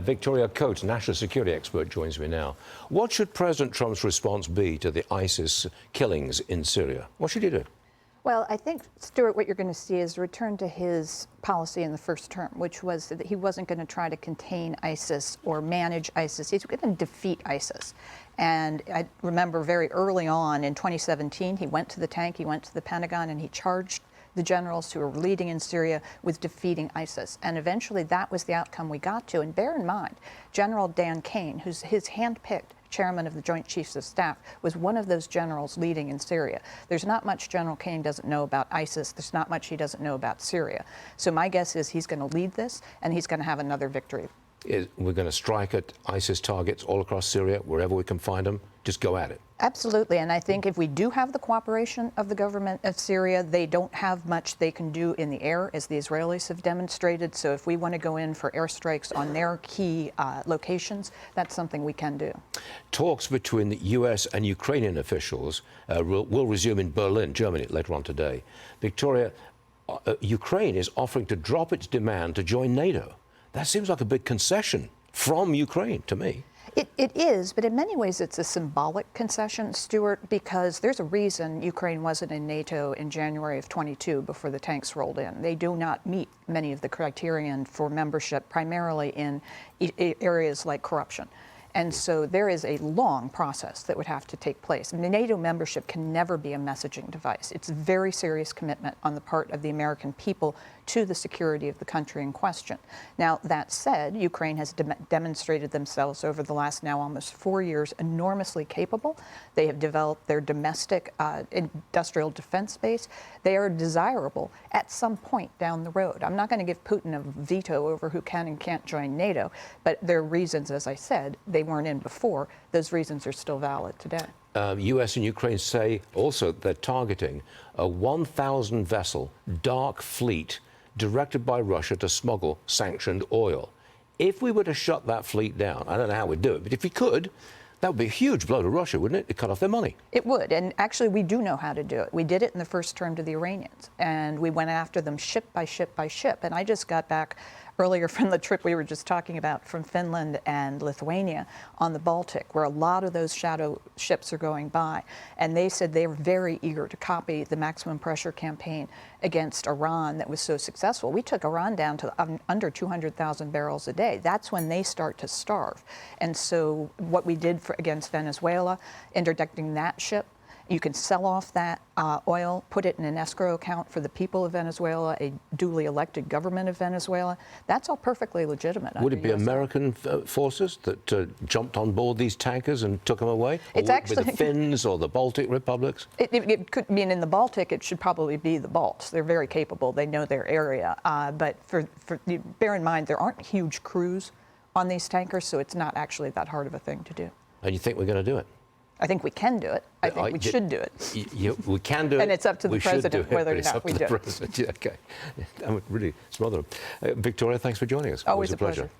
Victoria Coates, national security expert, joins me now. What should President Trump's response be to the ISIS killings in Syria? What should he do? Well, I think, Stuart, what you're going to see is a return to his policy in the first term, which was that he wasn't going to try to contain ISIS or manage ISIS. He's going to defeat ISIS. And I remember very early on in 2017, he went to the tank, he went to the Pentagon, and he charged the generals who were leading in Syria with defeating ISIS. And eventually that was the outcome we got to. And bear in mind, General Dan Kane, who's his hand-picked chairman of the Joint Chiefs of Staff, was one of those generals leading in Syria. There's not much General Kane doesn't know about ISIS. There's not much he doesn't know about Syria. So my guess is he's going to lead this, and he's going to have another victory. We're going to strike at ISIS targets all across Syria, wherever we can find them. Just go at it. Absolutely, and I think if we do have the cooperation of the government of Syria, they don't have much they can do in the air, as the Israelis have demonstrated. So if we want to go in for airstrikes on their key locations, that's something we can do. Talks between the U.S. and Ukrainian officials will resume in Berlin, Germany, later on today. Victoria, Ukraine is offering to drop its demand to join NATO. That seems like a big concession from Ukraine to me. It is, but in many ways it's a symbolic concession, Stuart, because there's a reason Ukraine wasn't in NATO in January of 22 before the tanks rolled in. They do not meet many of the criterion for membership, primarily in areas like corruption. And so there is a long process that would have to take place. And NATO membership can never be a messaging device. It's a very serious commitment on the part of the American people to the security of the country in question. Now, that said, Ukraine has demonstrated themselves over the last now almost 4 years enormously capable. They have developed their domestic industrial defense base. They are desirable at some point down the road. I'm not going to give Putin a veto over who can and can't join NATO, but there are reasons, as I said, they weren't in before. Those reasons are still valid today. U.S. and Ukraine say also they're targeting a 1,000-vessel dark fleet directed by Russia to smuggle sanctioned oil. If we were to shut that fleet down, I don't know how we'd do it, but if we could, that would be a huge blow to Russia, wouldn't it? It'd cut off their money. It would, and actually we do know how to do it. We did it in the first term to the Iranians, and we went after them ship by ship by ship. And I just got back earlier from the trip we were just talking about from Finland and Lithuania on the Baltic, where a lot of those shadow ships are going by. And they said they were very eager to copy the maximum pressure campaign against Iran that was so successful. We took Iran down to under 200,000 barrels a day. That's when they start to starve. And so what we did against Venezuela, interdicting that ship, you can sell off that oil, put it in an escrow account for the people of Venezuela, a duly elected government of Venezuela. That's all perfectly legitimate. Would it be American forces that jumped on board these tankers and took them away? Or It's actually the Finns or the Baltic republics? It could mean in the Baltic, it should probably be the Balts. They're very capable. They know their area. But bear in mind, there aren't huge crews on these tankers, so it's not actually that hard of a thing to do. And you think we're going to do it? I think we can do it. I think we should do it. We can do it. And it's up to the president whether or not we do it. Yeah, okay. That would really smother him. Victoria, thanks for joining us. Always a pleasure.